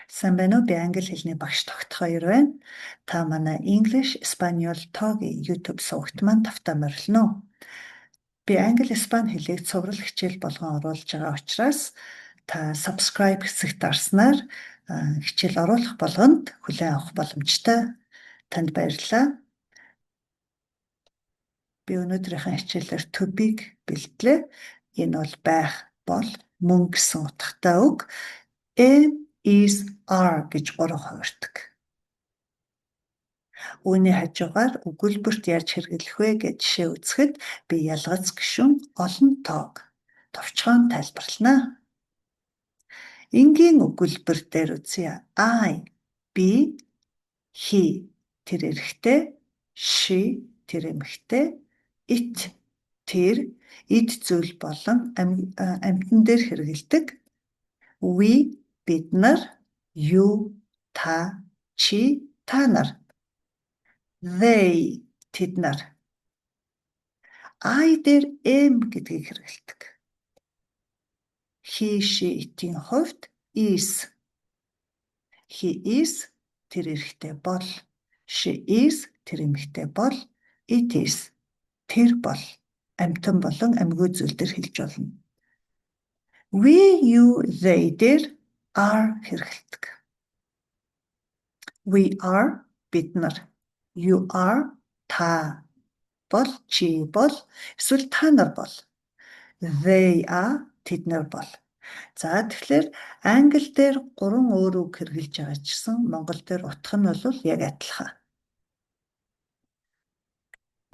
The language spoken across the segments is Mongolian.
Сайн байна уу? Би англи хэлний багш тогт хоёр байна. Та манай English Espanol тоогийн YouTube сувагт маань тавтаа морилно. Би англи испани хэлийг цуврал хичээл болгон оруулж байгаа учраас та subscribe хэсэгт дарснаар хичээл оруулах болгонд хүлээн авах боломжтой. Танд баярлалаа. Би өнөөдрийнхээ хичээлээр to be-г бэлтлээ. Энэ бол байх, бол, мөн гэсэн утгатай үг. Am, is, are гэж 3 хувирдаг. Үүний хажуугаар өгүүлбэрт яаж хэрэглэх вэ гэж жишээ үзэхэд би ялгац гишүүн олон тоог товчхон тайлбарлана. Энгийн өгүүлбэр дээр үзье. I, би, he тэр эрэгтэй, she тэр эмэгтэй, it тэр эд зүйл болон амьтан дээр хэрэгэлдэг. We бид нар, you та, чи та нар. They тэд нар. I дээр am гэдгийг хэрэгэлдэг. He, she, it-ийн хувьд is. He is тэр эрэгтэй бол. She is тэр эмэгтэй бол. It is тэр бол. Амьтан болон амьгүй зүйл дээр хэлж болно. We, you, they дээр are хэрэгэлдэг. We are бид нар. You are та бол, чи бол, эсвэл та нар бол. They are тэд нар бол. За тэгэхээр англи дээр 3 өөр үг хэрэгжилж байгаа ч гэсэн монгол дээр утга нь бол яг адилхан.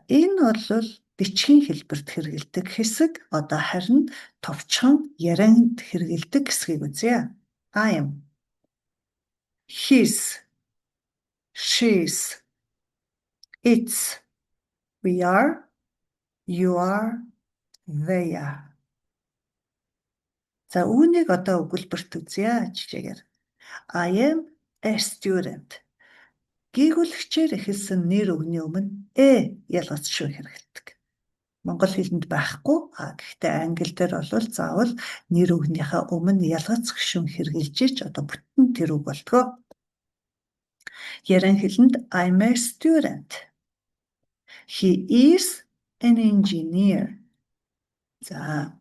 Энэ бол бичгийн хэлбэрт хэрэгэлдэг хэсэг, одоо харин товчхон ярианд хэрэгэлдэг хэсгийг үзье. I am, his, she's, it's, we are, you are, they are. За үүнийг одоо өгүүлбэрт үзье жишээгээр. I am a student. Гийгүүлэгчээр эхэлсэн нэр үгний өмнө ялгац шүү хэрэгэлдэг. Монгол хэлэнд байхгүй, гэхдээ англи дээр бол заавал нэр үгнийхээ өмнө ялгац гишүүн хэрэгжилж ич одоо бүтэн тэр үг болтгоо. Яран хэлэнд I'm a student. He is an engineer. За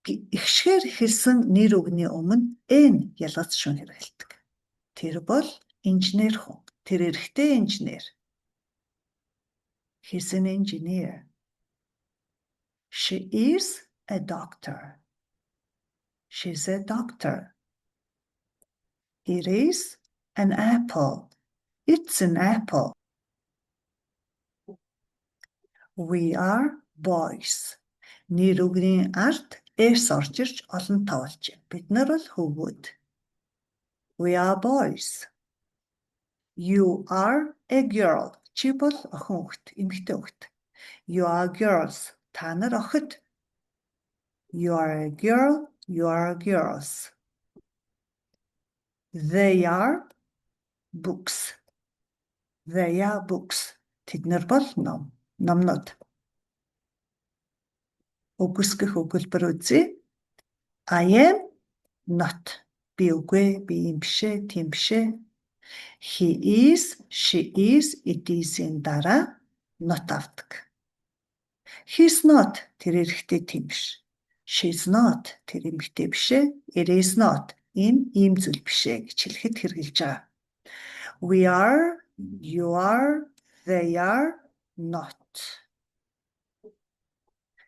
ихшгээр эхэлсэн нэр үгний өмнө ялгац гишүүн хэрэгэлдэг. Тэр бол инженер хүн. Тэр эрэгтэй инженер. He's an engineer. She is a doctor. She's a doctor. It is an apple. It's an apple. We are boys. Нэр үгний ард орж ирж олон тавлж байна. Бид нар бол хөвгүүд. We are boys. You are a girl. Чи бол охин хүүхэд, эмэгтэй хүүхэд. You are girls. Та нар охид. You are a girl. You are girls. They are books. They are books. Тэд нар бол номнууд. Үгүйсгэх өгүүлбэр үзье. I am not. Би үгүй, би юм бишээ, тийм бишээ. He is, she is, it is-ийн дараа not авдаг. He's not. Тэр эрэгтэй тийм биш. She's not. Тэр эмэгтэй бишээ. It is not. Энэ ийм зүйл бишээ гэж хэлэхэд хэрэгжилж байгаа. We are, you are, they are not.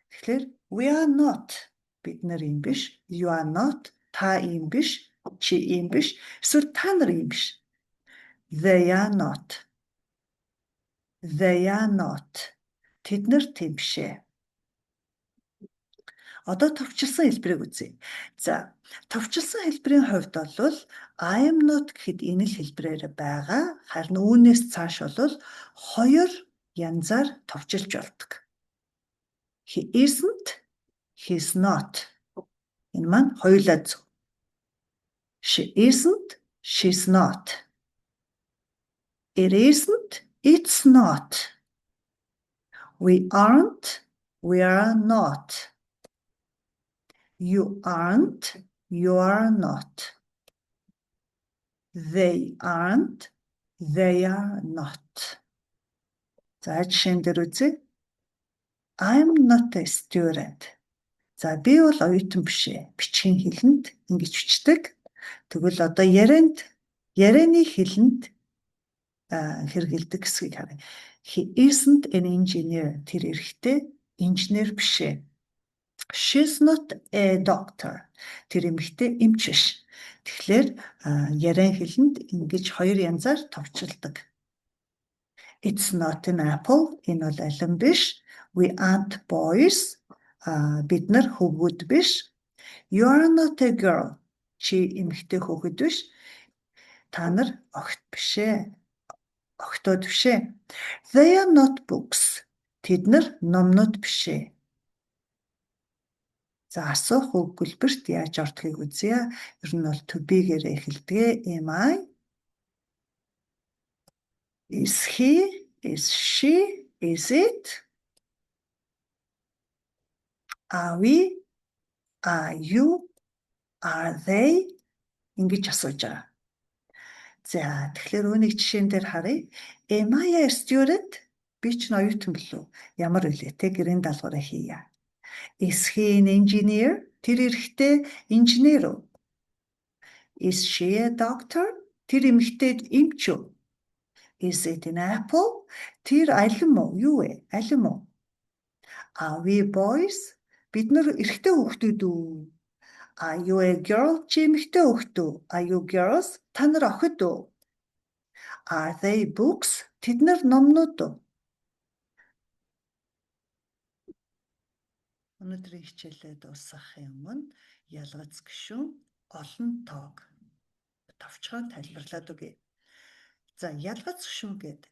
Тэгэхээр we are not. Бид нар ийм биш. You are not. Та ийм биш. Чи ийм биш. Эсвэл та нар ийм биш. They are not. They are not. Тэд нар тийм бишээ. Одоо товчилсан хэлбэрийг үзье. За, товчилсан хэлбэрийн хувьд бол I am not гэхэд энэ л хэлбэрээр байгаа. Харин үүнээс цааш бол 2 янзаар товчилж болдог. He isn't, he's not. Энэ маань хоёулаа зөв. She isn't, she's not. It isn't, it's not. We aren't, we are not. You aren't, you are not. They aren't. They are not. За жишээн дээр үзье. I'm not a student. За би бол оюутан биш ээ. Бичгийн хэлэнд ингэж бичдэг. Тэгвэл одоо ярианы хэлэнд хэрэгэлдэг хэсгийг харъя. He isn't an engineer. Тэр эрэгтэй инженер биш ээ. She's not a doctor. Тэр эмэгтэй эмч биш. Тэгэхээр яриан хэлэнд ингэж хоёр янзаар товчилдог. It's not an apple. Энэ бол алим биш. We aren't boys. Бид нар хөвгүүд биш. You are not a girl. Чи эмэгтэй хөвгөд биш. Та нар огт биш ээ. Огтуд биш ээ. They are not books. Тэд нар номнууд биш ээ. За асуух өгүүлбэрт яаж ордгийг үзье. Ер нь бол to be-гээр эхэлдэг. Am I? Is he? Is she? Is it? Are we? Are you? Are they? Ингэж асууж байгаа. За тэгэхээр үүнийг жишээн дээр харъя. Am I a student? Би ч оюутан билүү? Ямар үлээ те гэрийн даалгавраа хийя. Is he an engineer? Тэр эрэгтэй инженер үү? Is she a doctor? Тэр эмэгтэй эмч үү? Is it an apple? Тэр алим уу? Юу вэ? Алим уу? Are we boys? Бид нар эрэгтэй хүүхдүүд үү? Are you a girl? Чи эмэгтэй хүүхэд үү? Are you girls? Та нар охид үү? Are they books? Тэд нар номнууд үү? Өнөөдрийн хичээлээ дуусгахын өмнө ялгац гишүүн олон тоог товчхон тайлбарлаад өгье. За ялгац гишүүн гээд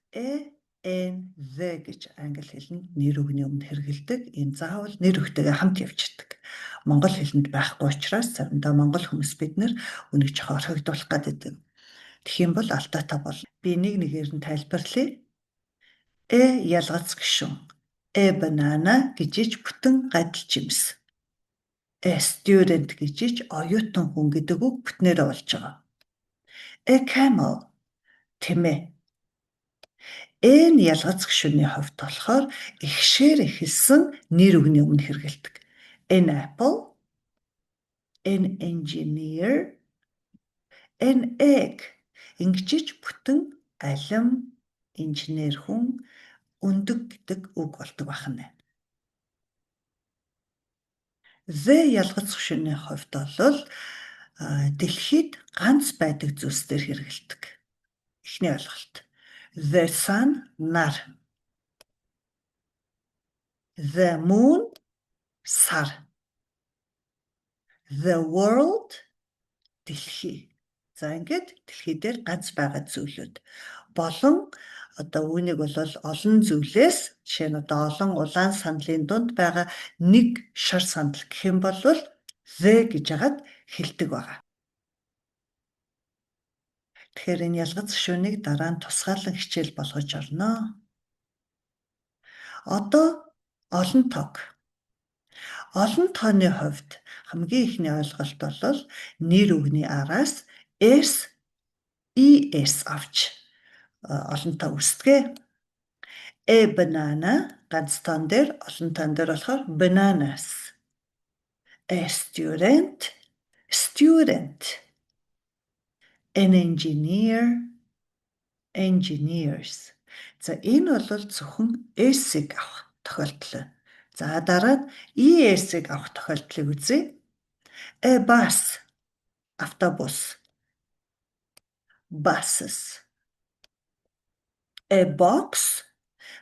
n, the гэж англи хэлэнд нэр үгний өмнө хэрэгэлдэг. Энэ заавал нэр өгтэйгээ хамт явчихдаг. Монгол хэлэнд байхгүй учраас заримдаа монгол хүмүүс бид нэр үнийг жоохон орхигдуулах гэдэг. Тэгэх юм бол алдаатай бол би нэг нэгээр нь тайлбарлая. Ялгац гишүүн. Banana гэжиж бүтэн гадал жимс. Student гэжиж оюутан хүн гэдэг үг бүтнээрээ болж байгаа. Camel тэмээ. Ялгац гишүүний хувьд болохоор ихшээр эхэлсэн нэр үгний өмнө хэрэгэлдэг. An apple, an engineer, an egg. Ингэжиж бүтэн алим, инженер хүн, өндөг гэдэг үг болдог байна. The ялгац гишүүний хувьд бол дэлхийд ганц байдаг зүйлсээр хэрэгэлдэг. Эхний ойлголт. The sun нар. The moon сар. The world дэлхий. За ингээд дэлхий дээр ганц байгаа зүйлүүд болон одоо үүнийг бол олон зүйлээс жишээ нь одоо олон улаан сандлын дунд байгаа нэг шар сандал гэх юм бол the гэж хагаад хэлдэг байгаа. Тэгэхээр энэ ялгац гишүүнийг дараа нь тусгаарлан хичээл болгож орно. Одоо олон тоог. Олон тооны хувьд хамгийн ихний ойлголт бол нэр үгний араас s, es авч олон тоо үүсдэг. Banana ганц тоон дээр олон тоон дээр болохоор bananas. Student, student. An engineer, engineers. За энэ бол зөвхөн s-ийг авах тохиолдол. За дараа нь es-ийг авах тохиолдлыг үзье. Bus, автобус. Buses. Box,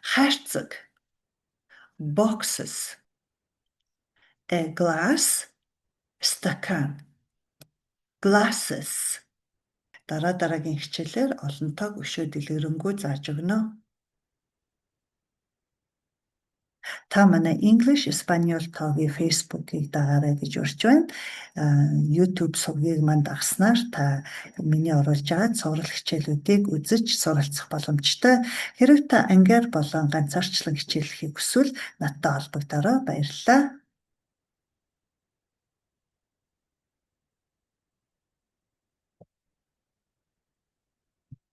хайрцаг. Boxes. Glass, стакан. Glasses. Дараагийн хичээлээр олон тоог өшөө дэлгэрэнгүй зааж өгнө. Та манай English Espanol тоогийн Facebook-ийг дагаарай гэж урьж байна. YouTube сувгийг манд дагснаар та миний оруулж байгаа цуврал хичээлүүдийг үзэж суралцах боломжтой. Хэрв та ангиар болон ганцаарчлан хичээллэхийг хүсвэл надтай холбогдорой. Баярлалаа.